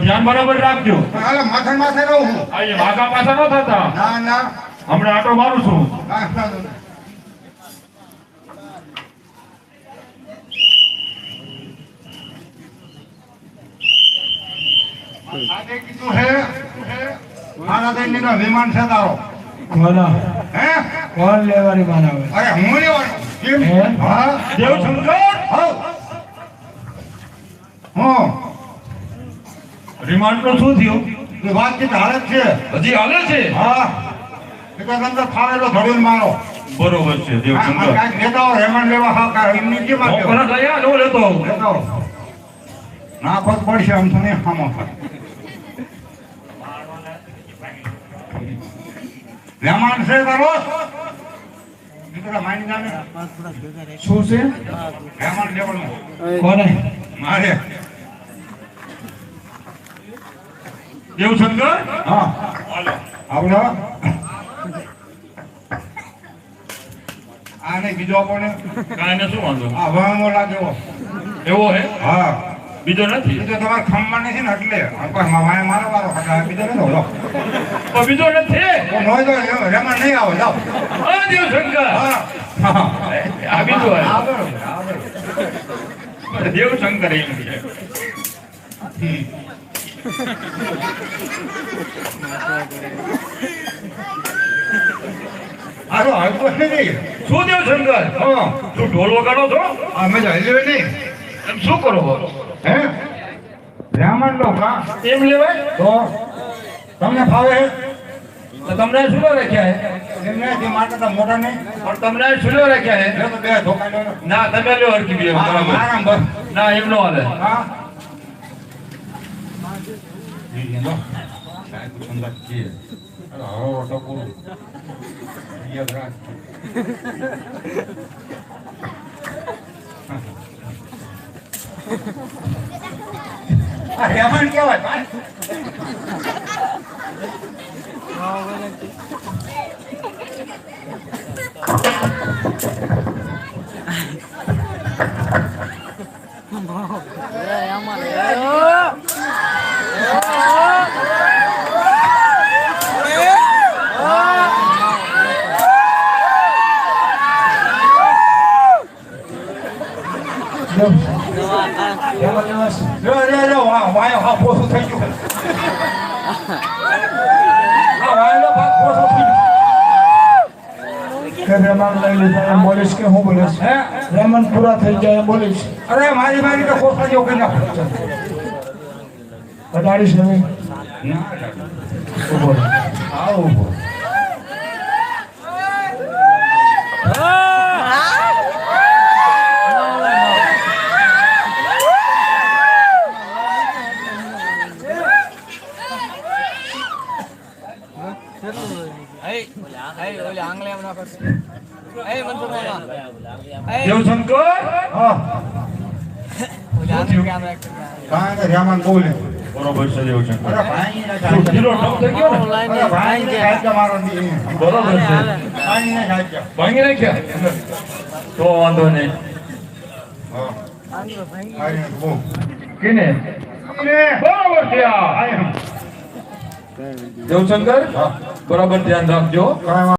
ધ્યાન બરાબર રાખજો. હાલે માથે માથે રહું હું. આ એ વાઘા પાછા ન થતા. ના ના હમણાં આટો મારું છું. હા ના આજે કીધું હે મારા દૈનિક વિમાન છે તારો કોના હે કોણ લેવાની બનાવે અરે હું લેવાનો કેમ હે? હા દેવશંકર હા હું રિમાન્ડ નું શું થયું? એ વાતચીત હાલત છે હજી હાલે છે? હા એટલે અંદર ફાવેલો ધડીને મારો બરોબર છે દેવશંકર. કાંઈક નેતાઓ હેમંત લેવા હા કાંઈ એમની કેમ હું ઘણા ગયા નો લેતો આવું. નેતાઓ ના પગ પડશે આમ તો નહીં સામો રહેમાન છે તારો દીકરા માની જાને શું છે રહેમાન લેવાનું કોને મારે દેવશંકર હા હાલો. આવડો આ નહીં બીજો કોને કાંઈ ને શું વાંધો? આ વાંગો લાગ્યો એવો હે? હા બીજો નથી? બીજો તમારે ખમવા નથી ને એટલે મારે મારો વારો ખટા બીજો નથી ઓલો તો બીજો નથી? નોય તો રહેમાન નહીં આવે જાઓ હા દેવશંકર. હા આ બીજો હે. આગળ દેવશંકર એમ છે. આરો હાલતો નથી શું દેવશંકર? હા તું ઢોલ વગાડો છો? આ મેં હલ્યો નહીં એમ શું કરો? હે બ્રાહ્મણ લો કા એમ લેવાય? તો તમને ફાવે તો તમને શું રાખ્યા હે? એમને જે માટે તો મોટા નહીં પણ તમને શું રાખ્યા હે? જો તો બે ધોકા લો ના તમે લ્યો હરકી બે. આરામ બસ ના એમ નો હાલે. હા જી લો કાઈ તો સંદાસ છે અરે હરો ટપુ યાદ રાખ આ રેમન કેવાય ભાઈ વાયો હા પોસું થઈ ગયું હા વાયો ભાગ પોસું થઈ ગયું કે રહેમાન લઈ લીધા એમ બોલીશ કે હું બોલીશ હે રહેમાન પૂરા થઈ જાય એમ બોલીશ અરે મારી મારી તો પોસા જેવું કઈ નાખો અઢાડીશ નહીં ના ઉભો રહે. આવો દેવશંકર હા કાંઈ રામન બોલે બરોબર છે દેવશંકર. અરે ભાઈ ના શું ઢીલો ટપ થઈ ગયો ને? અરે ભાઈ ને સાચા મારો ની બરોબર છે. ભાઈ ને સાચા ભાંગી નાખ્યા? તો વાંધો નહીં. હા ભાઈ ને બહુ કેને? બરોબર છે આ. આય દેવશંકર બરાબર ધ્યાન રાખજો. કાંઈ